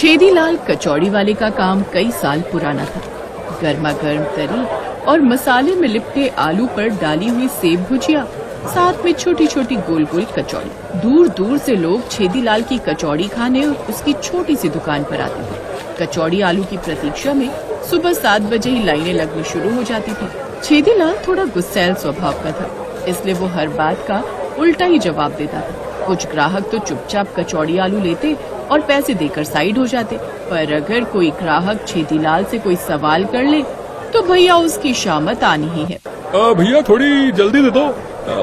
छेदीलाल कचौड़ी वाले का काम कई साल पुराना था। गर्मा गर्म तरी और मसाले में लिपटे आलू पर डाली हुई सेब भुजिया, साथ में छोटी छोटी गोल गोल कचौड़ी। दूर दूर से लोग छेदीलाल की कचौड़ी खाने उसकी छोटी सी दुकान पर आते थे। कचौड़ी आलू की प्रतीक्षा में सुबह 7 बजे ही लाइनें लगनी शुरू हो जाती थी। छेदीलाल थोड़ा गुस्सैल स्वभाव का था, इसलिए वो हर बात का उल्टा ही जवाब देता था। कुछ ग्राहक तो चुपचाप कचौड़ी आलू लेते और पैसे देकर साइड हो जाते, पर अगर कोई ग्राहक छेदीलाल से कोई सवाल कर ले तो भैया उसकी शामत आनी ही है। भैया थोड़ी जल्दी दे दो,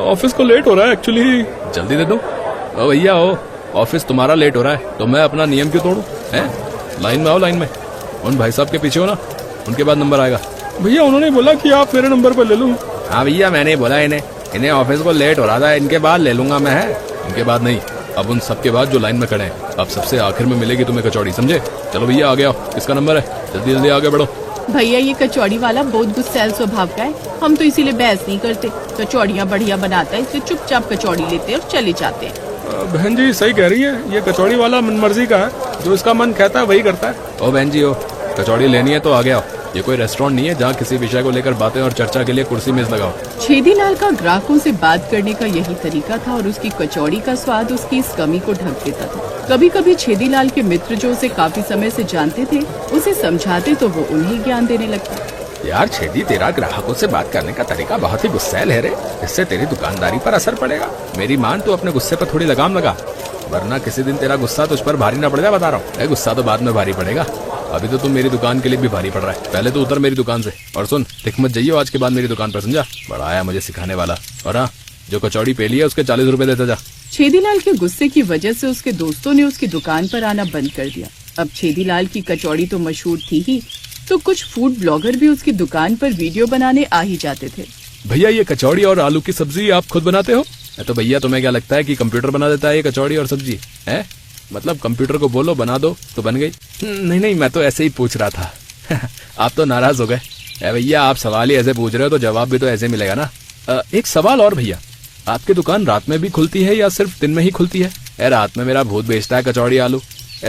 ऑफिस को लेट हो रहा है एक्चुअली। जल्दी दे दो। ओ भैया ओ, ऑफिस तुम्हारा लेट हो रहा है तो मैं अपना नियम क्यों तोड़ूं? हैं? लाइन में आओ, लाइन में। उन भाई साहब के पीछे हो ना, उनके बाद नंबर आएगा। भैया उन्होंने बोला कि आप मेरे नंबर पर ले लो। हाँ भैया, मैंने बोला इन्हें ऑफिस को लेट हो रहा था, इनके बाद ले लूंगा मैं। है इनके बाद नहीं, अब उन सबके बाद जो लाइन में खड़े हैं। अब सबसे आखिर में मिलेगी तुम्हें कचौड़ी, समझे? चलो भैया आगे आओ, किसका नंबर है? जल्दी जल्दी आगे बढ़ो। भैया ये कचौड़ी वाला बहुत गुस्सैल स्वभाव का है, हम तो इसीलिए बहस नहीं करते। कचौड़ियाँ बढ़िया बनाता है, इसलिए चुपचाप कचौड़ी लेते और चले जाते हैं। बहन जी सही कह रही है, ये कचौड़ी वाला मन मर्जी का है, जो इसका मन कहता है वही करता है। ओ बहन जी ओ, कचौड़ी लेनी है तो आगे आओ। ये कोई रेस्टोरेंट नहीं है जहाँ किसी विषय को लेकर बातें और चर्चा के लिए कुर्सी मेज लगाओ। छेदीलाल का ग्राहकों से बात करने का यही तरीका था और उसकी कचौड़ी का स्वाद उसकी इस कमी को ढक देता था। कभी कभी छेदीलाल के मित्र जो उसे काफी समय से जानते थे, उसे समझाते तो वो उन्हें ज्ञान देने लगता। यार छेदी, तेरा ग्राहकों से बात करने का तरीका बहुत ही गुस्सैल है रे, इससे तेरी दुकानदारी पर असर पड़ेगा। मेरी मान, तू अपने गुस्से पर थोड़ी लगाम लगा, वरना किसी दिन तेरा गुस्सा तुझ पर भारी न पड़ जाए, बता रहा हूँ। गुस्सा तो बाद में भारी पड़ेगा, अभी तो तुम मेरी दुकान के लिए भी भारी पड़ रहा है। पहले तो उतर मेरी दुकान से, और सुन, दिख मत जाइयो आज के बाद मेरी दुकान पर, समझा? बड़ा आया मुझे सिखाने वाला। और हाँ, जो कचौड़ी पेली है उसके 40 रुपए देता जा। छेदीलाल के गुस्से की वजह से उसके दोस्तों ने उसकी दुकान पर आना बंद कर दिया। अब छेदीलाल की कचौड़ी तो मशहूर थी ही, तो कुछ फूड ब्लॉगर भी उसकी दुकान पर वीडियो बनाने आ ही जाते थे। भैया ये कचौड़ी और आलू की सब्जी आप खुद बनाते हो? तो भैया तुम्हें क्या लगता है कि कंप्यूटर बना देता है ये कचौड़ी और सब्जी? है मतलब कंप्यूटर को बोलो बना दो तो बन गई? नहीं, मैं तो ऐसे ही पूछ रहा था। आप तो नाराज हो गए। भैया आप सवाल ही ऐसे पूछ रहे हो तो जवाब भी तो ऐसे मिलेगा ना। एक सवाल और भैया, आपकी दुकान रात में भी खुलती है या सिर्फ दिन में ही खुलती है? रात में मेरा भूत बेचता है कचौड़ी आलू।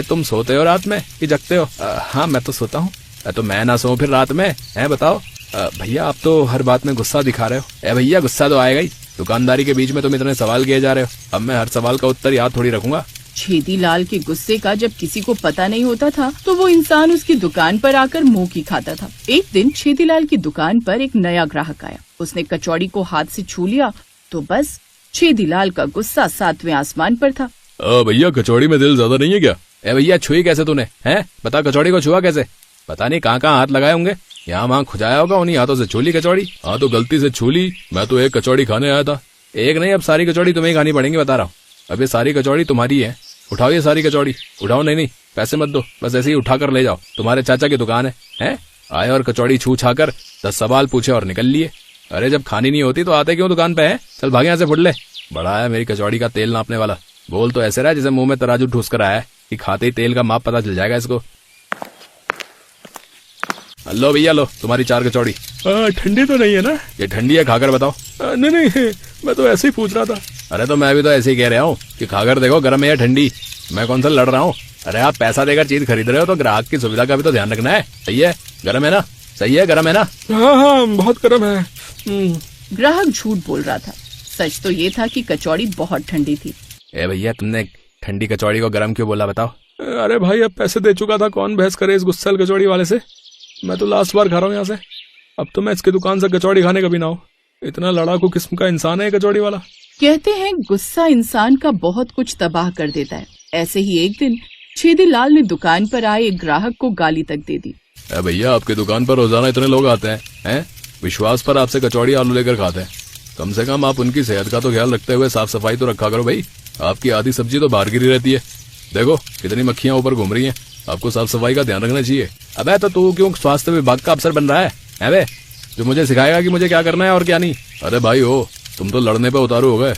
तुम सोते हो रात में कि जगते हो? हाँ मैं तो सोता हूँ। तो मैं ना सोऊं फिर रात में? है बताओ। भैया आप तो हर बात में गुस्सा दिखा रहे हो। भैया गुस्सा तो आएगा ही, दुकानदारी के बीच में तुम इतने सवाल किए जा रहे हो, अब मैं हर सवाल का उत्तर याद थोड़ी रखूंगा। छेदीलाल के गुस्से का जब किसी को पता नहीं होता था तो वो इंसान उसकी दुकान पर आकर मुंह की खाता था। एक दिन छेदीलाल की दुकान पर एक नया ग्राहक आया। उसने कचौड़ी को हाथ से छू लिया तो बस छेदीलाल का गुस्सा 7वें आसमान पर था। भैया कचौड़ी में दिल ज्यादा नहीं है क्या? भैया छुई कैसे तूने? हैं बता, कचौड़ी को छुआ कैसे? पता नहीं कहाँ कहाँ हाथ लगाए होंगे, यहाँ वहाँ खुजाया होगा, उन्हीं हाथों से छू ली कचौड़ी। हाँ तो गलती से छू ली, मैं तो एक कचौड़ी खाने आया था। एक नहीं, अब सारी कचौड़ी तुम्हें ही खानी पड़ेंगी, बता रहा हूँ। अब ये सारी कचौड़ी तुम्हारी है, उठाओ ये सारी कचौड़ी। उठाओ, नहीं पैसे मत दो, बस ऐसे ही उठा कर ले जाओ, तुम्हारे चाचा की दुकान है? आए और कचौड़ी छू छा कर 10 सवाल पूछे और निकल लिए। अरे जब खानी नहीं होती तो आते क्यों दुकान पे? है चल भागे यहाँ से, फुट ले। बड़ा है मेरी कचौड़ी का तेल नापने वाला। बोल तो ऐसे रहा जैसे मुंह में तराजू ठूस कर आया है कि खाते ही तेल का माप पता चल जाएगा इसको। लो भैया लो, तुम्हारी 4 कचौड़ी। ठंडी तो नहीं है ना? ये ठंडी है, खाकर बताओ। नहीं, मैं तो ऐसे ही पूछ रहा था। अरे तो मैं भी तो ऐसे ही कह रहा हूँ कि खाकर देखो गर्म है या ठंडी, मैं कौन सा लड़ रहा हूँ। अरे आप पैसा देकर चीज खरीद रहे हो तो ग्राहक की सुविधा का भी तो ध्यान रखना है। सही है गर्म है ना? सही है गर्म है ना? हाँ बहुत गर्म है। ग्राहक झूठ बोल रहा था, सच तो ये था कि कचौड़ी बहुत ठंडी थी। भैया तुमने ठंडी कचौड़ी को गर्म क्यों बोला, बताओ? अरे भाई अब पैसे दे चुका था, कौन बहस करे इस गुस्सैल कचौड़ी वाले से। मैं तो लास्ट बार खा रहा हूँ यहाँ से, अब तो मैं इसकी दुकान से कचौड़ी खाने कभी ना हो। इतना लड़ाकू किस्म का इंसान है कचौड़ी वाला। कहते हैं गुस्सा इंसान का बहुत कुछ तबाह कर देता है। ऐसे ही एक दिन छेदीलाल ने दुकान पर आए एक ग्राहक को गाली तक दे दी। भैया आपकी दुकान पर रोजाना इतने लोग आते हैं, विश्वास पर आपसे कचौड़ी आलू लेकर खाते हैं, कम से कम आप उनकी सेहत का तो ख्याल रखते हुए साफ सफाई तो रखा करो भाई। आपकी आधी सब्जी तो बाहर गिरी रहती है, देखो कितनी मक्खियां ऊपर घूम रही हैं। आपको साफ सफाई का ध्यान रखना चाहिए। अबे तो तू क्यों स्वास्थ्य विभाग का अफसर बन रहा है बे, जो मुझे सिखाएगा कि मुझे क्या करना है और क्या नहीं? अरे भाई हो, तुम तो लड़ने पे उतारू हो गए,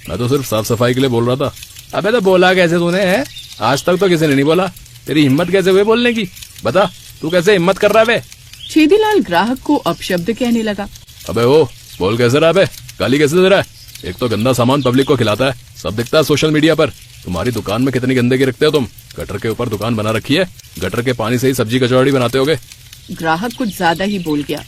मैं तो सिर्फ साफ सफाई के लिए बोल रहा था। अबे तो बोला कैसे तूने? है आज तक तो किसी ने नहीं बोला, तेरी हिम्मत कैसे हुई बोलने की? बता तू कैसे हिम्मत कर रहा है? छेदीलाल ग्राहक को अपशब्द कहने लगा। अबे ओ बोल कैसे रहा है? गाली कैसे दे रहा है? एक तो गंदा सामान पब्लिक को खिलाता है, सब दिखता है सोशल मीडिया पर। तुम्हारी दुकान में कितनी गंदगी रखते हो तुम, गटर के ऊपर दुकान बना रखी है, गटर के पानी से ही सब्जी कचौड़ी बनाते होगे। ग्राहक कुछ ज्यादा ही बोल गया।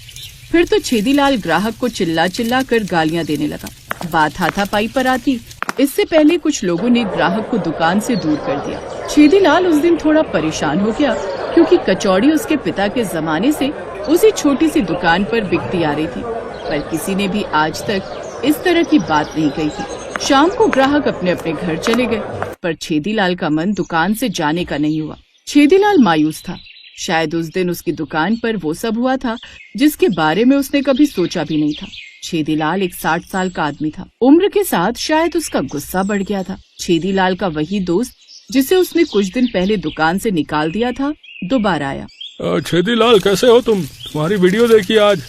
फिर तो छेदीलाल ग्राहक को चिल्ला चिल्ला कर गालियां देने लगा। बात हाथापाई पर आती, इससे पहले कुछ लोगों ने ग्राहक को दुकान से दूर कर दिया। छेदीलाल उस दिन थोड़ा परेशान हो गया, क्योंकि कचौड़ी उसके पिता के जमाने से उसी छोटी सी दुकान पर बिकती आ रही थी, पर किसी ने भी आज तक इस तरह की बात नहीं कही थी। शाम को ग्राहक अपने अपने घर चले गए, पर छेदीलाल का मन दुकान से जाने का नहीं हुआ। छेदीलाल मायूस था। शायद उस दिन उसकी दुकान पर वो सब हुआ था जिसके बारे में उसने कभी सोचा भी नहीं था। छेदीलाल एक 60 साल का आदमी था। उम्र के साथ शायद उसका गुस्सा बढ़ गया था। छेदीलाल का वही दोस्त जिसे उसने कुछ दिन पहले दुकान से निकाल दिया था, दोबारा आया। छेदीलाल, कैसे हो तुम? तुम्हारी वीडियो देखी आज,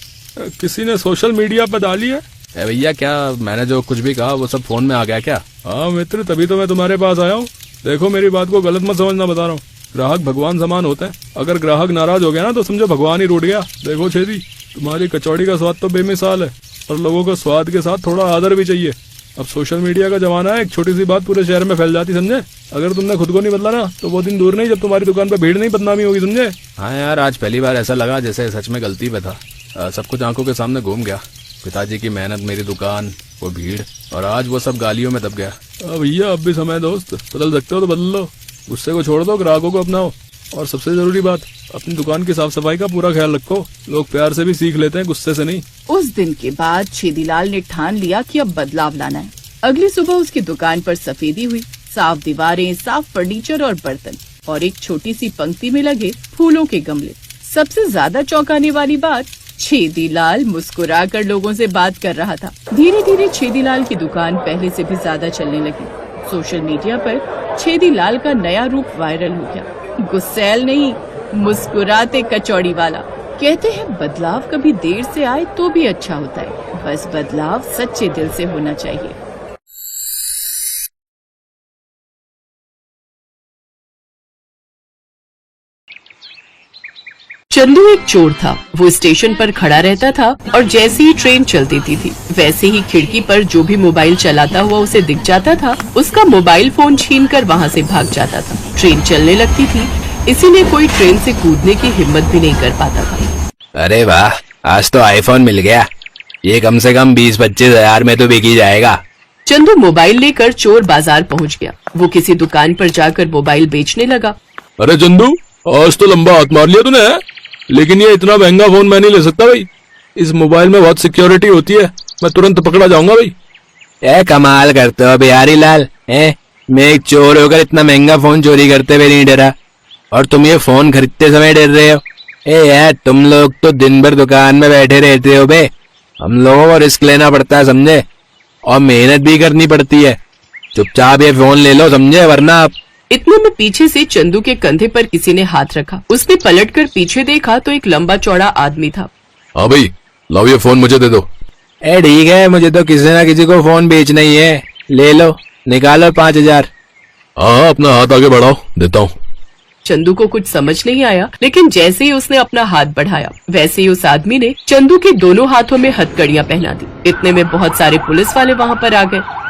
किसी ने सोशल मीडिया पर डाली है। भैया, क्या मैंने जो कुछ भी कहा वो सब फोन में आ गया क्या? हाँ मित्र, तभी तो मैं तुम्हारे पास आया हूँ। देखो, मेरी बात को गलत मत समझना, बता रहा हूँ। ग्राहक भगवान समान होते हैं। अगर ग्राहक नाराज हो गया ना तो समझो भगवान ही रूठ गया। देखो छेदी, तुम्हारी कचौड़ी का स्वाद तो बेमिसाल है, और लोगों को स्वाद के साथ थोड़ा आदर भी चाहिए। अब सोशल मीडिया का जमाना है, एक छोटी सी बात पूरे शहर में फैल जाती, समझे? अगर तुमने खुद को नहीं बदला ना तो वो दिन दूर नहीं जब तुम्हारी दुकान पर भीड़ नहीं बदनामी होगी, समझे? हाँ यार, आज पहली बार ऐसा लगा जैसे सच में गलती पे था। सब कुछ आंखों के सामने घूम गया। पिताजी की मेहनत, मेरी दुकान, वो भीड़, और आज वो सब गालियों में दब गया। भैया, अब भी समय दोस्त, बदल सकते हो तो बदल लो। गुस्से को छोड़ दो, ग्राहकों को अपनाओ, और सबसे जरूरी बात, अपनी दुकान की साफ सफाई का पूरा ख्याल रखो। लोग प्यार से भी सीख लेते हैं, गुस्से से नहीं। उस दिन के बाद छेदीलाल ने ठान लिया कि अब बदलाव लाना है। अगली सुबह उसकी दुकान पर सफेदी हुई। साफ दीवारें, साफ फर्नीचर और बर्तन, और एक छोटी सी पंक्ति में लगे फूलों के गमले। सबसे ज्यादा चौंकाने वाली बात, छेदीलाल मुस्कुराकर लोगों से बात कर रहा था। धीरे धीरे छेदीलाल की दुकान पहले से भी ज्यादा चलने लगी। सोशल मीडिया पर छेदीलाल का नया रूप वायरल हो गया। गुस्सैल नहीं, मुस्कुराते कचौड़ी वाला। कहते हैं बदलाव कभी देर से आए तो भी अच्छा होता है, बस बदलाव सच्चे दिल से होना चाहिए। चंदू एक चोर था। वो स्टेशन पर खड़ा रहता था और जैसे ही ट्रेन चल देती थी वैसे ही खिड़की पर जो भी मोबाइल चलाता हुआ उसे दिख जाता था, उसका मोबाइल फोन छीनकर वहाँ से भाग जाता था। ट्रेन चलने लगती थी, इसीलिए कोई ट्रेन से कूदने की हिम्मत भी नहीं कर पाता था। अरे वाह, आज तो आईफोन मिल गया। ये कम से कम 20-25 हजार में तो बिक ही जाएगा। चंदू मोबाइल लेकर चोर बाजार पहुँच गया। वो किसी दुकान पर जाकर मोबाइल बेचने लगा। अरे चंदू, आज तो लंबा हाथ मार लिया तूने, लेकिन ये इतना महंगा फोन मैं नहीं ले सकता भाई। इस मोबाइल में बहुत सिक्योरिटी होती है, मैं तुरंत पकड़ा जाऊंगा भाई। कमाल करते हो बिहारी लाल। मैं एक चोर होकर इतना महंगा फोन चोरी करते हुए नहीं डरा, और तुम ये फोन खरीदते समय डर रहे हो। यार, तुम लोग तो दिन भर दुकान में बैठे रहते हो बे। हम लोगों को रिस्क लेना पड़ता है, समझे, और मेहनत भी करनी पड़ती है। चुपचाप ये फोन ले लो, समझे, वरना आप। इतने में पीछे से चंदू के कंधे पर किसी ने हाथ रखा। उसने पलटकर पीछे देखा तो एक लंबा चौड़ा आदमी था। हाँ भाई, लाओ ये फोन मुझे दे दो। ठीक है, मुझे तो किसी ना किसी को फोन बेचना ही है। ले लो, निकालो 5000। हाँ, अपना हाथ आगे बढ़ाओ, देता हूँ। चंदू को कुछ समझ नहीं आया, लेकिन जैसे ही उसने अपना हाथ बढ़ाया वैसे ही उस आदमी ने चंदू के दोनों हाथों में हथकड़ियां पहना दी। इतने में बहुत सारे पुलिस वाले वहाँ पर आ गए।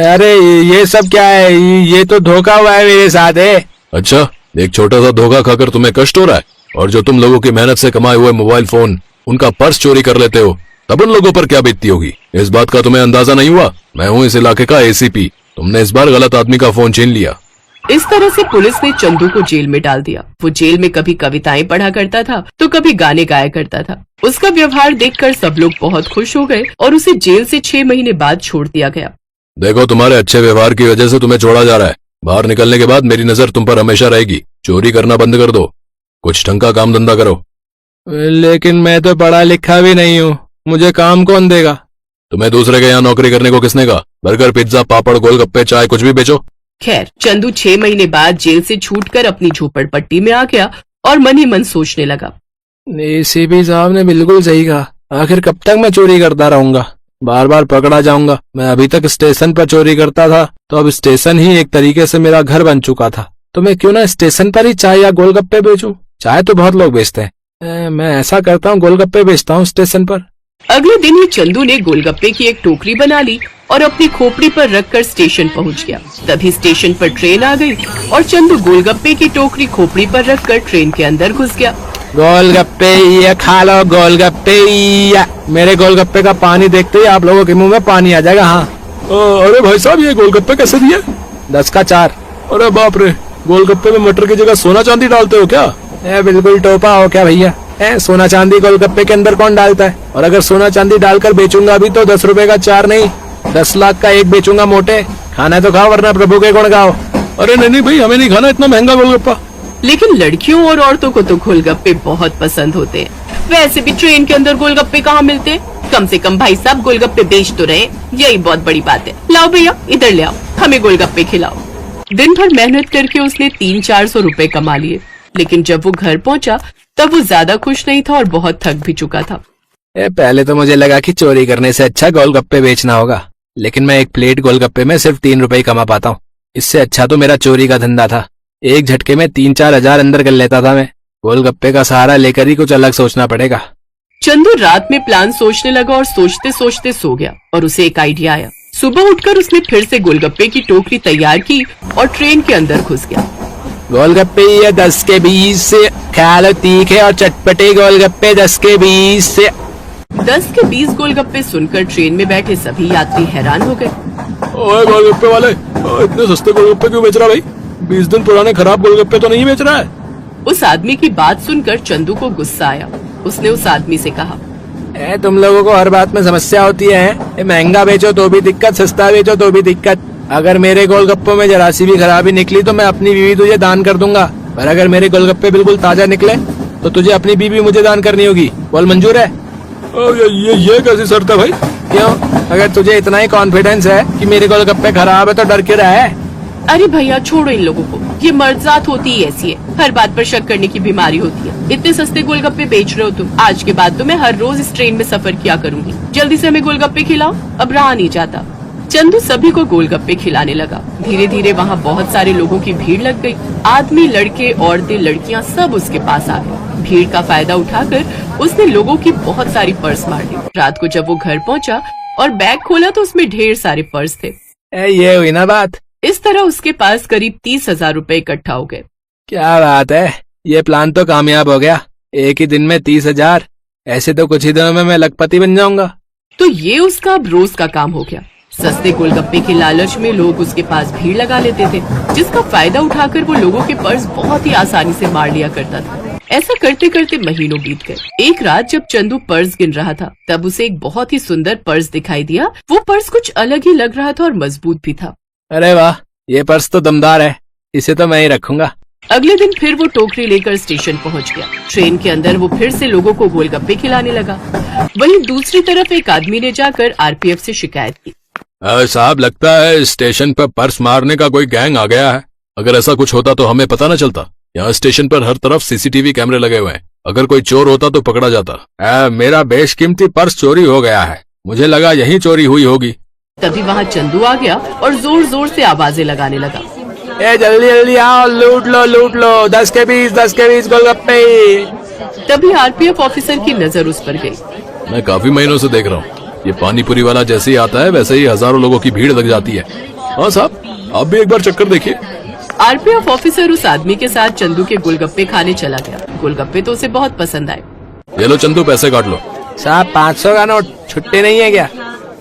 अरे ये सब क्या है? ये तो धोखा हुआ है मेरे साथ है। अच्छा, एक छोटा सा धोखा खाकर तुम्हें कष्ट हो रहा है, और जो तुम लोगों की मेहनत से कमाए हुए मोबाइल फोन, उनका पर्स चोरी कर लेते हो, तब उन लोगों पर क्या बीतती होगी। इस बात का तुम्हें अंदाजा नहीं हुआ? मैं हूँ इस इलाके का एसीपी। तुमने इस बार गलत आदमी का फोन छीन लिया। इस तरह से पुलिस ने चंदू को जेल में डाल दिया। वो जेल में कभी कविताएं पढ़ा करता था तो कभी गाने गाया करता था। उसका व्यवहार देखकर सब लोग बहुत खुश हो गए और उसे जेल से 6 महीने बाद छोड़ दिया गया। देखो, तुम्हारे अच्छे व्यवहार की वजह से तुम्हें छोड़ा जा रहा है। बाहर निकलने के बाद मेरी नजर तुम पर हमेशा रहेगी। चोरी करना बंद कर दो, कुछ ढंग का काम धंधा करो। लेकिन मैं तो पढ़ा लिखा भी नहीं हूँ, मुझे काम कौन देगा? तुम्हें दूसरे के यहाँ नौकरी करने को किसने कहा? बर्गर, पिज्जा, पापड़, गोलगप्पे, चाय, कुछ भी बेचो। खैर, चंदू 6 महीने बाद जेल से छूटकर अपनी झोपड़पट्टी में आ गया और मन ही मन सोचने लगा। एसीपी साहब ने बिल्कुल सही कहा। आखिर कब तक मैं चोरी करता रहूंगा? बार बार पकड़ा जाऊंगा। मैं अभी तक स्टेशन पर चोरी करता था, तो अब स्टेशन ही एक तरीके से मेरा घर बन चुका था। तो मैं क्यों ना स्टेशन पर ही चाय या गोलगप्पे बेचूं? चाय तो बहुत लोग बेचते हैं। मैं ऐसा करता हूँ, गोलगप्पे बेचता हूँ स्टेशन पर। अगले दिन ही चंदू ने गोलगप्पे की एक टोकरी बना ली और अपनी खोपड़ी पर रखकर स्टेशन पहुंच गया। तभी स्टेशन पर ट्रेन आ गई और चंदू गोलगप्पे की टोकरी खोपड़ी पर रखकर ट्रेन के अंदर घुस गया। गोलगप्पे ये खा लो, गोलगप्पे ये। मेरे गोलगप्पे का पानी देखते ही आप लोगों के मुंह में पानी आ जाएगा। हाँ अरे भाई साहब, ये गोलगप्पे कैसे दिए? 10 का 4। अरे बाप रे, गोलगप्पे में मटर की जगह सोना चांदी डालते हो क्या? बिल्कुल टोपा हो क्या भैया? सोना चांदी गोलगप्पे के अंदर कौन डालता है? और अगर सोना चांदी डालकर बेचूंगा भी तो 10 रुपए का 4 नहीं, 10 लाख का 1 बेचूंगा मोटे। खाना तो खाओ वरना प्रभु के गुण गाओ। अरे नहीं भाई, हमें नहीं खाना इतना महंगा गोलगप्पा। लेकिन लड़कियों और औरतों को तो गोलगप्पे बहुत पसंद होते हैं। वैसे भी ट्रेन के अंदर गोलगप्पे कहाँ मिलते हैं? कम से कम भाई साहब गोलगप्पे बेच तो रहे, यही बहुत बड़ी बात है। लाओ भैया, इधर ले आओ, हमें गोलगप्पे खिलाओ। दिन भर मेहनत करके उसने 300-400 रुपए कमा लिए, लेकिन जब वो घर पहुंचा तब वो ज्यादा खुश नहीं था और बहुत थक भी चुका था। पहले तो मुझे लगा कि चोरी करने से अच्छा गोलगप्पे बेचना होगा, लेकिन मैं एक प्लेट गोलगप्पे में सिर्फ 3 रुपए कमा पाता हूँ। इससे अच्छा तो मेरा चोरी का धंधा था। एक झटके में 3-4 हजार अंदर कर लेता था मैं। गोलगप्पे का सहारा लेकर ही कुछ अलग सोचना पड़ेगा। चंदू रात में प्लान सोचने लगा और सोचते सोचते सो गया और उसे एक आइडिया आया। सुबह उठकर उसने फिर से गोलगप्पे की टोकरी तैयार की और ट्रेन के अंदर घुस गया। गोलगप्पे ये 10 के 20 से, खा लो तीखे और चटपटे गोलगप्पे 10 के 20 से। 10 के 20 गोलगप्पे सुनकर ट्रेन में बैठे सभी यात्री हैरान हो गए। ओए गोलगप्पे वाले, इतने सस्ते गोलगप्पे क्यों बेच रहा भाई? 20 दिन पुराने खराब गोलगप्पे तो नहीं बेच रहा है? उस आदमी की बात सुनकर चंदू को गुस्सा आया। उसने उस आदमी से कहा, तुम लोगों को हर बात में समस्या होती है। महंगा बेचो तो भी दिक्कत, सस्ता बेचो तो भी दिक्कत। अगर मेरे गोलगप्पों में जरा सी भी खराबी निकली तो मैं अपनी बीवी तुझे दान कर दूंगा, पर अगर मेरे गोलगप्पे बिल्कुल ताजा निकले तो तुझे अपनी बीवी मुझे दान करनी होगी। बोल मंजूर है? ये कैसी शर्त है भाई? क्यों? अगर तुझे इतना ही कॉन्फिडेंस है कि मेरे गोलगप्पे खराब है तो डर क्यों रहा है? अरे भैया छोड़ो इन लोगों को, ये मर्दजात होती ही ऐसी है, हर बात पर शक करने की बीमारी होती है। इतने सस्ते गोलगप्पे बेच रहे हो तुम, आज के बाद तो मैं हर रोज इस ट्रेन में सफर किया करूंगी। जल्दी से हमें गोलगप्पे खिलाओ, अब रहा नहीं जाता। चंदू सभी को गोलगप्पे खिलाने लगा। धीरे धीरे वहाँ बहुत सारे लोगों की भीड़ लग गई। आदमी, लड़के, औरतें, लड़कियाँ सब उसके पास आ गए। भीड़ का फायदा उठाकर उसने लोगों की बहुत सारी पर्स मार ली। रात को जब वो घर पहुँचा और बैग खोला तो उसमें ढेर सारे पर्स थे। ये हुई ना बात। इस तरह उसके पास करीब 30,000 रुपए इकट्ठा हो गए। क्या बात है, ये प्लान तो कामयाब हो गया। एक ही दिन में 30,000। ऐसे तो कुछ ही दिनों में मैं लखपति बन जाऊंगा। तो ये उसका अब रोज का काम हो गया। सस्ते गोलगप्पे के लालच में लोग उसके पास भीड़ लगा लेते थे, जिसका फायदा उठाकर वो लोगों के पर्स बहुत ही आसानी से मार लिया करता था। ऐसा करते करते महीनों बीत गए। एक रात जब चंदू पर्स गिन रहा था तब उसे एक बहुत ही सुंदर पर्स दिखाई दिया। वो पर्स कुछ अलग ही लग रहा था और मजबूत भी था। अरे वाह, ये पर्स तो दमदार है, इसे तो मैं ही रखूंगा। अगले दिन फिर वो टोकरी लेकर स्टेशन पहुंच गया। ट्रेन के अंदर वो फिर से लोगों को गोलगप्पे खिलाने लगा। वहीं दूसरी तरफ एक आदमी ने जाकर आरपीएफ से शिकायत की। साहब, लगता है स्टेशन पर पर्स मारने का कोई गैंग आ गया है। अगर ऐसा कुछ होता तो हमें पता न चलता। यहाँ स्टेशन पर हर तरफ सीसीटीवी कैमरे लगे हुए हैं। अगर कोई चोर होता तो पकड़ा जाता। मेरा बेशकीमती पर्स चोरी हो गया है, मुझे लगा यही चोरी हुई होगी। तभी वहाँ चंदू आ गया और जोर जोर से आवाजें लगाने लगा। जल्दी जल्दी आओ, लूट लो 10 के 20 गोलगप्पे। तभी आरपीएफ ऑफिसर की नजर उस पर गई। मैं काफी महीनों से देख रहा हूँ, ये पानीपुरी वाला जैसे ही आता है वैसे ही हजारों लोगों की भीड़ लग जाती है। हाँ साहब, आप भी एक बार चक्कर देखिए। आरपीएफ ऑफिसर उस आदमी के साथ चंदू के गोलगप्पे खाने चला गया। गोलगप्पे तो उसे बहुत पसंद आए। ये लो चंदू, पैसे काट लो। साहब 500 का नोट छुट्टे नहीं है क्या?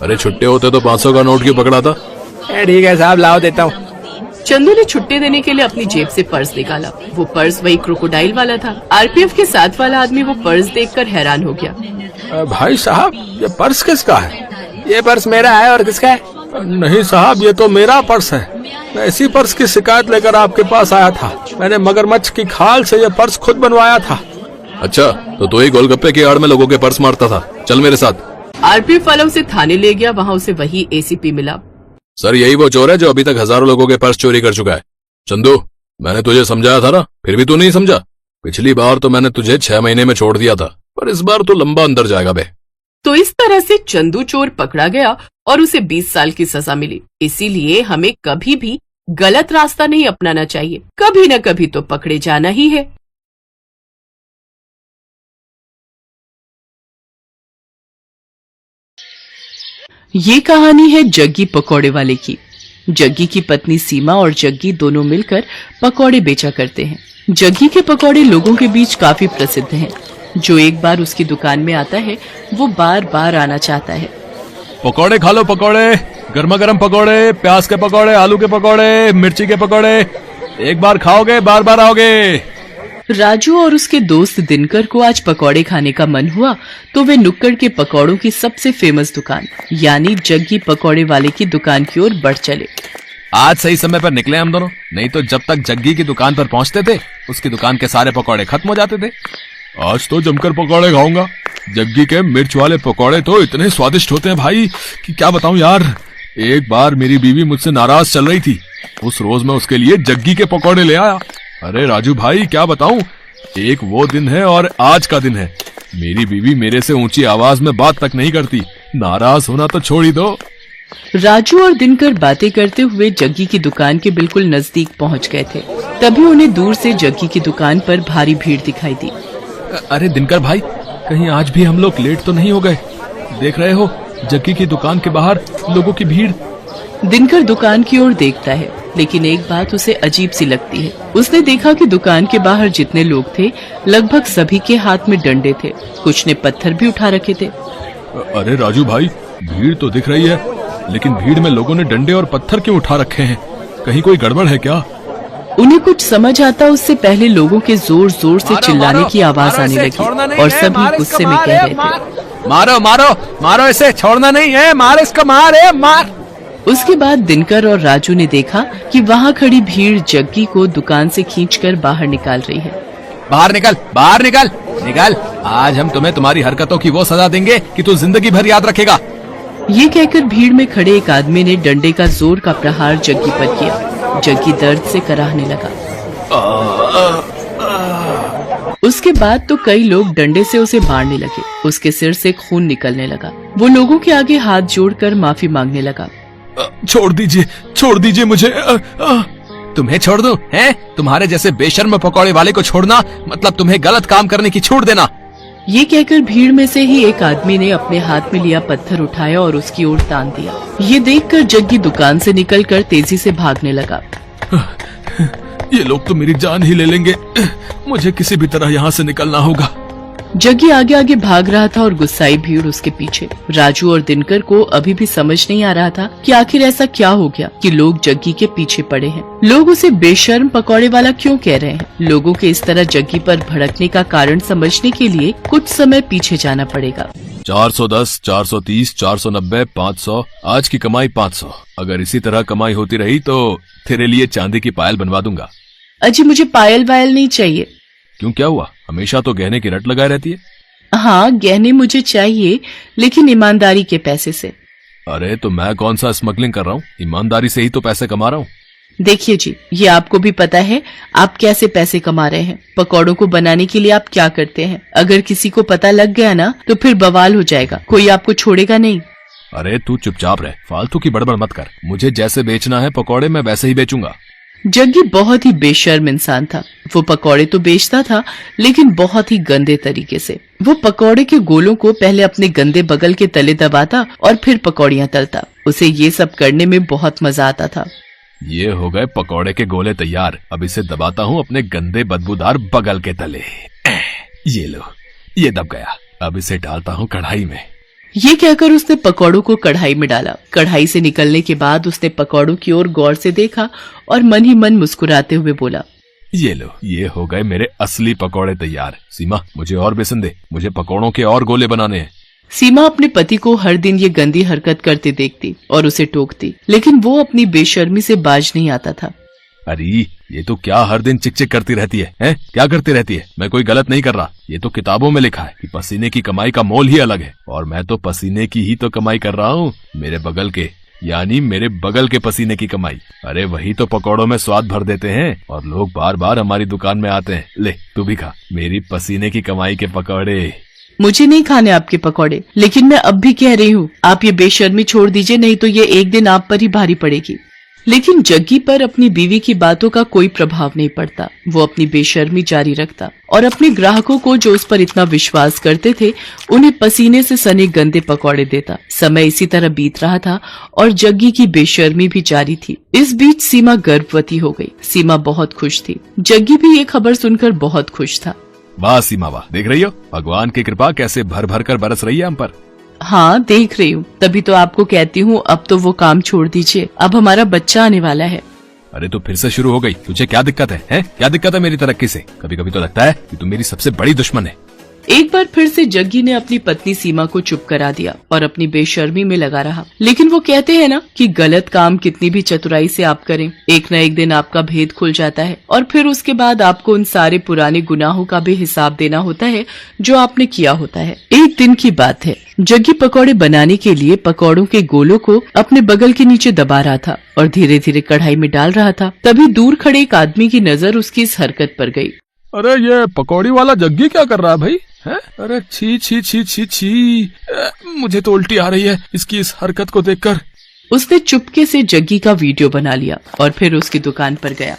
अरे छुट्टे होते तो 500 का नोट क्यों पकड़ा था? ठीक है साहब, लाओ देता हूँ। चंदू ने छुट्टे देने के लिए अपनी जेब से पर्स निकाला। वो पर्स वही क्रोकोडाइल वाला था। आरपीएफ के साथ वाला आदमी वो पर्स देखकर हैरान हो गया। भाई साहब, ये पर्स किसका है? ये पर्स मेरा है, और किसका है? नहीं साहब, ये तो मेरा पर्स है। मैं इसी पर्स की शिकायत लेकर आपके पास आया था। मैंने मगरमच्छ की खाल से ये पर्स खुद बनवाया था। अच्छा, तो तू ही गोलगप्पे की आड़ में लोगों के पर्स मारता था। चल मेरे साथ। आरपीएफ वाला उसे थाने ले गया। वहाँ उसे वही एसीपी मिला। सर, यही वो चोर है जो अभी तक हजारों लोगों के पर्स चोरी कर चुका है। चंदू, मैंने तुझे समझाया था ना, फिर भी तू नहीं समझा। पिछली बार तो मैंने तुझे 6 महीने में छोड़ दिया था, पर इस बार तो लंबा अंदर जाएगा बे। तो इस तरह से चंदू चोर पकड़ा गया और उसे 20 साल की सजा मिली। इसीलिए हमें कभी भी गलत रास्ता नहीं अपनाना चाहिए। कभी न कभी तो पकड़े जाना ही है। ये कहानी है जग्गी पकौड़े वाले की। जग्गी की पत्नी सीमा और जग्गी दोनों मिलकर पकौड़े बेचा करते हैं। जग्गी के पकौड़े लोगों के बीच काफी प्रसिद्ध हैं। जो एक बार उसकी दुकान में आता है वो बार बार आना चाहता है। पकौड़े खा लो, पकौड़े, गर्मा गर्म पकौड़े, प्याज के पकौड़े, आलू के पकौड़े, मिर्ची के पकौड़े। एक बार खाओगे बार बार आओगे। राजू और उसके दोस्त दिनकर को आज पकौड़े खाने का मन हुआ तो वे नुक्कड़ के पकौड़ों की सबसे फेमस दुकान यानी जग्गी पकौड़े वाले की दुकान की ओर बढ़ चले। आज सही समय पर निकले हम दोनों, नहीं तो जब तक जग्गी की दुकान पर पहुंचते थे उसकी दुकान के सारे पकौड़े खत्म हो जाते थे। आज तो जमकर पकौड़े खाऊंगा। जग्गी के मिर्च वाले पकौड़े तो इतने स्वादिष्ट होते हैं भाई कि क्या बताऊं यार। एक बार मेरी बीवी मुझसे नाराज चल रही थी, उस रोज मैं उसके लिए जग्गी के पकौड़े ले आया। अरे राजू भाई क्या बताऊं, एक वो दिन है और आज का दिन है। मेरी बीवी मेरे से ऊंची आवाज में बात तक नहीं करती, नाराज होना तो छोड़ ही दो। राजू और दिनकर बातें करते हुए जग्गी की दुकान के बिल्कुल नजदीक पहुंच गए थे। तभी उन्हें दूर से जग्गी की दुकान पर भारी भीड़ दिखाई दी। अरे दिनकर भाई, कहीं आज भी हम लोग लेट तो नहीं हो गए? देख रहे हो जग्गी की दुकान के बाहर लोगों की भीड़। दिनकर दुकान की ओर देखता है, लेकिन एक बात उसे अजीब सी लगती है। उसने देखा कि दुकान के बाहर जितने लोग थे लगभग सभी के हाथ में डंडे थे, कुछ ने पत्थर भी उठा रखे थे। अरे राजू भाई, भीड़ तो दिख रही है, लेकिन भीड़ में लोगों ने डंडे और पत्थर क्यों उठा रखे हैं? कहीं कोई गड़बड़ है क्या? उन्हें कुछ समझ आता उससे पहले लोगों के जोर जोर से चिल्लाने की आवाज आने लगी और सभी गुस्से में कह रहे थे, मारो मारो मारो, इसे छोड़ना नहीं है, मार इसको, मार। उसके बाद दिनकर और राजू ने देखा कि वहाँ खड़ी भीड़ जग्गी को दुकान से खींचकर बाहर निकाल रही है। बाहर निकल, बाहर निकल, निकल। आज हम तुम्हें तुम्हारी हरकतों की वो सजा देंगे कि तू जिंदगी भर याद रखेगा। ये कहकर भीड़ में खड़े एक आदमी ने डंडे का जोर का प्रहार जग्गी पर किया। जग्गी दर्द से कराहने लगा। उसके बाद तो कई लोग डंडे से उसे मारने लगे। उसके सिर से खून निकलने लगा। वो लोगों के आगे हाथ जोड़कर माफी मांगने लगा। छोड़ दीजिए मुझे। तुम्हें छोड़ दूं? हैं? तुम्हारे जैसे बेशर्म पकौड़े वाले को छोड़ना मतलब तुम्हें गलत काम करने की छूट देना। ये कहकर भीड़ में से ही एक आदमी ने अपने हाथ में लिया पत्थर उठाया और उसकी ओर तान दिया। ये देखकर जग्गी दुकान से निकलकर तेजी से भागने लगा। ये लोग तो मेरी जान ही ले लेंगे, मुझे किसी भी तरह यहाँ से निकलना होगा। जग्गी आगे आगे भाग रहा था और गुस्साई भीड़ उसके पीछे। राजू और दिनकर को अभी भी समझ नहीं आ रहा था कि आखिर ऐसा क्या हो गया कि लोग जग्गी के पीछे पड़े हैं। लोग उसे बेशर्म पकौड़े वाला क्यों कह रहे हैं? लोगों के इस तरह जग्गी पर भड़कने का कारण समझने के लिए कुछ समय पीछे जाना पड़ेगा। 410, 430, 490, 500, आज की कमाई 500। अगर इसी तरह कमाई होती रही तो तेरे लिए चांदी की पायल बनवा दूंगा। अजी मुझे पायल वायल नहीं चाहिए। क्यों, क्या हुआ? हमेशा तो गहने की रट लगाए रहती है। हाँ गहने मुझे चाहिए, लेकिन ईमानदारी के पैसे से। अरे तो मैं कौन सा स्मगलिंग कर रहा हूँ? ईमानदारी से ही तो पैसे कमा रहा हूँ। देखिए जी, ये आपको भी पता है आप कैसे पैसे कमा रहे हैं। पकौड़ों को बनाने के लिए आप क्या करते हैं? अगर किसी को पता लग गया ना तो फिर बवाल हो जाएगा, कोई आपको छोड़ेगा नहीं। अरे तू चुपचाप रह, फालतू की बड़बड़ मत कर। मुझे जैसे बेचना है पकौड़े मैं वैसे ही बेचूंगा। जग्गी बहुत ही बेशर्म इंसान था। वो पकौड़े तो बेचता था लेकिन बहुत ही गंदे तरीके से। वो पकौड़े के गोलों को पहले अपने गंदे बगल के तले दबाता और फिर पकौड़ियां तलता। उसे ये सब करने में बहुत मजा आता था। ये हो गए पकौड़े के गोले तैयार। अब इसे दबाता हूँ अपने गंदे बदबूदार बगल के तले। ये लो, ये दब गया। अब इसे डालता हूँ कढ़ाई में। ये कहकर उसने पकौड़ों को कढ़ाई में डाला। कढ़ाई से निकलने के बाद उसने पकौड़ों की ओर गौर से देखा और मन ही मन मुस्कुराते हुए बोला, ये लो, ये हो गए मेरे असली पकौड़े तैयार। सीमा मुझे और बेसन दे, मुझे पकौड़ों के और गोले बनाने हैं। सीमा अपने पति को हर दिन ये गंदी हरकत करते देखती और उसे टोकती, लेकिन वो अपनी बेशर्मी से बाज नहीं आता था। अरे ये तो क्या हर दिन चिक चिक करती रहती है, हैं? क्या करती रहती है? मैं कोई गलत नहीं कर रहा। ये तो किताबों में लिखा है कि पसीने की कमाई का मोल ही अलग है, और मैं तो पसीने की ही तो कमाई कर रहा हूँ। मेरे बगल के, यानी मेरे बगल के पसीने की कमाई। अरे वही तो पकौड़ों में स्वाद भर देते हैं और लोग बार बार हमारी दुकान में आते हैं। ले तू भी खा मेरी पसीने की कमाई के पकौड़े। मुझे नहीं खाने आपके पकौड़े, लेकिन मैं अब भी कह रही हूँ आप ये बेशर्मी छोड़ दीजिए, नहीं तो ये एक दिन आप पर ही भारी पड़ेगी। लेकिन जग्गी पर अपनी बीवी की बातों का कोई प्रभाव नहीं पड़ता। वो अपनी बेशर्मी जारी रखता और अपने ग्राहकों को जो उस पर इतना विश्वास करते थे उन्हें पसीने से सने गंदे पकौड़े देता। समय इसी तरह बीत रहा था और जग्गी की बेशर्मी भी जारी थी। इस बीच सीमा गर्भवती हो गई। सीमा बहुत खुश थी। जग्गी भी ये खबर सुनकर बहुत खुश था। वाह सीमा वाह, देख रही हो भगवान की कृपा कैसे भर भर कर बरस रही है हम पर। हाँ देख रही हूँ, तभी तो आपको कहती हूँ अब तो वो काम छोड़ दीजिए, अब हमारा बच्चा आने वाला है। अरे तो फिर से शुरू हो गई, तुझे क्या दिक्कत है, हैं? क्या दिक्कत है मेरी तरक्की से? कभी कभी तो लगता है कि तुम मेरी सबसे बड़ी दुश्मन है। एक बार फिर से जग्गी ने अपनी पत्नी सीमा को चुप करा दिया और अपनी बेशर्मी में लगा रहा। लेकिन वो कहते हैं ना कि गलत काम कितनी भी चतुराई से आप करें, एक न एक दिन आपका भेद खुल जाता है और फिर उसके बाद आपको उन सारे पुराने गुनाहों का भी हिसाब देना होता है जो आपने किया होता है। एक दिन की बात है, जग्गी पकौड़े बनाने के लिए पकौड़ों के गोलों को अपने बगल के नीचे दबा रहा था और धीरे धीरे कढ़ाई में डाल रहा था। तभी दूर खड़े एक आदमी की नजर उसकी इस हरकत पर गई। अरे ये पकौड़ी वाला जग्गी क्या कर रहा है भाई? है? अरे छी छी छी छी छी, मुझे तो उल्टी आ रही है इसकी इस हरकत को देखकर। उसने चुपके से जग्गी का वीडियो बना लिया और फिर उसकी दुकान पर गया।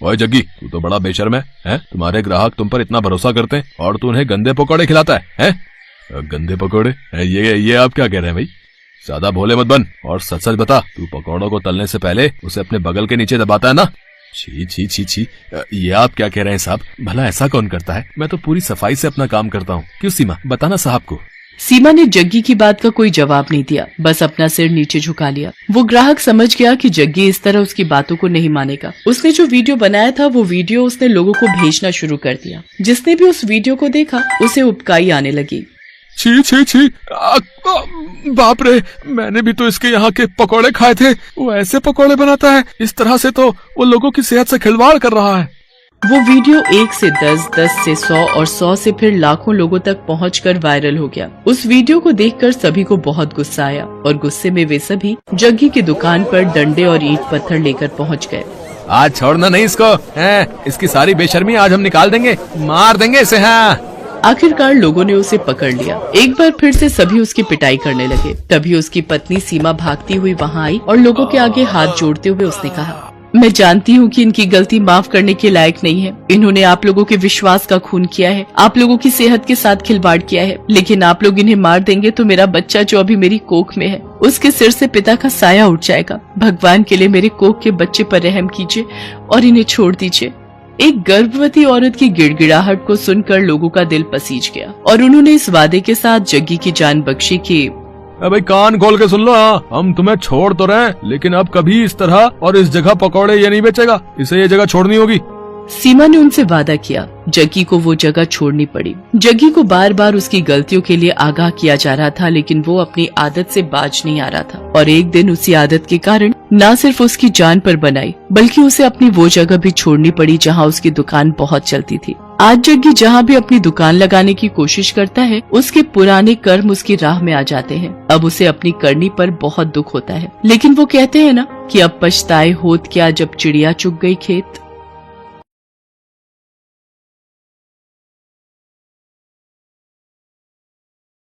ओए जग्गी, तू तो बड़ा बेशर्म है? तुम्हारे ग्राहक तुम पर इतना भरोसा करते हैं और तू उन्हें गंदे पकौड़े खिलाता है? गंदे पकौड़े? ये आप क्या कह रहे हैं भाई? ज्यादा भोले मत बन और सच सच बता, तू पकौड़ों को तलने से पहले उसे अपने बगल के नीचे दबाता है ना? छी छी छी छी, ये आप क्या कह रहे हैं साहब? भला ऐसा कौन करता है? मैं तो पूरी सफाई से अपना काम करता हूँ। क्यों सीमा, बताना साहब को। सीमा ने जग्गी की बात का कोई जवाब नहीं दिया, बस अपना सिर नीचे झुका लिया। वो ग्राहक समझ गया कि जग्गी इस तरह उसकी बातों को नहीं मानेगा। उसने जो वीडियो बनाया था वो वीडियो उसने लोगों को भेजना शुरू कर दिया। जिसने भी उस वीडियो को देखा उसे उबकाई आने लगी। छी छी छी, बाप रे, मैंने भी तो इसके यहाँ के पकौड़े खाए थे। वो ऐसे पकौड़े बनाता है, इस तरह से तो वो लोगों की सेहत से खिलवाड़ कर रहा है। वो वीडियो 1 से 10, 10 से 100 और 100 से फिर लाखों लोगों तक पहुंचकर वायरल हो गया। उस वीडियो को देखकर सभी को बहुत गुस्सा आया और गुस्से में वे सभी जग्गी की दुकान पर डंडे और ईंट पत्थर लेकर पहुंच गए। आज छोड़ना नहीं इसको, इसकी सारी बेशर्मी आज हम निकाल देंगे, मार देंगे इसे। हाँ, आखिरकार लोगों ने उसे पकड़ लिया। एक बार फिर से सभी उसकी पिटाई करने लगे। तभी उसकी पत्नी सीमा भागती हुई वहां आई और लोगों के आगे हाथ जोड़ते हुए उसने कहा, मैं जानती हूँ कि इनकी गलती माफ करने के लायक नहीं है। इन्होंने आप लोगों के विश्वास का खून किया है, आप लोगों की सेहत के साथ खिलवाड़ किया है, लेकिन आप लोग इन्हें मार देंगे तो मेरा बच्चा जो अभी मेरी कोख में है उसके सिर से पिता का साया उठ जाएगा। भगवान के लिए मेरे कोख के बच्चे पर रहम कीजिए और इन्हें छोड़ दीजिए। एक गर्भवती औरत की गिड़गिड़ाहट को सुनकर लोगों का दिल पसीज गया और उन्होंने इस वादे के साथ जग्गी की जान बख्शी कि भाई कान खोल के सुन लो, हम तुम्हें छोड़ तो रहे, लेकिन अब कभी इस तरह और इस जगह पकौड़े ये नहीं बेचेगा, इसे ये जगह छोड़नी होगी। सीमा ने उनसे वादा किया। जग्गी को वो जगह छोड़नी पड़ी। जग्गी को बार बार उसकी गलतियों के लिए आगाह किया जा रहा था, लेकिन वो अपनी आदत से बाज नहीं आ रहा था और एक दिन उसी आदत के कारण न सिर्फ उसकी जान पर बनाई बल्कि उसे अपनी वो जगह भी छोड़नी पड़ी जहाँ उसकी दुकान बहुत चलती थी। आज जग्गी जहाँ भी अपनी दुकान लगाने की कोशिश करता है उसके पुराने कर्म उसकी राह में आ जाते हैं। अब उसे अपनी करनी पर बहुत दुख होता है, लेकिन वो कहते हैं ना कि अब पछताए होत क्या जब चिड़िया चुग गई खेत।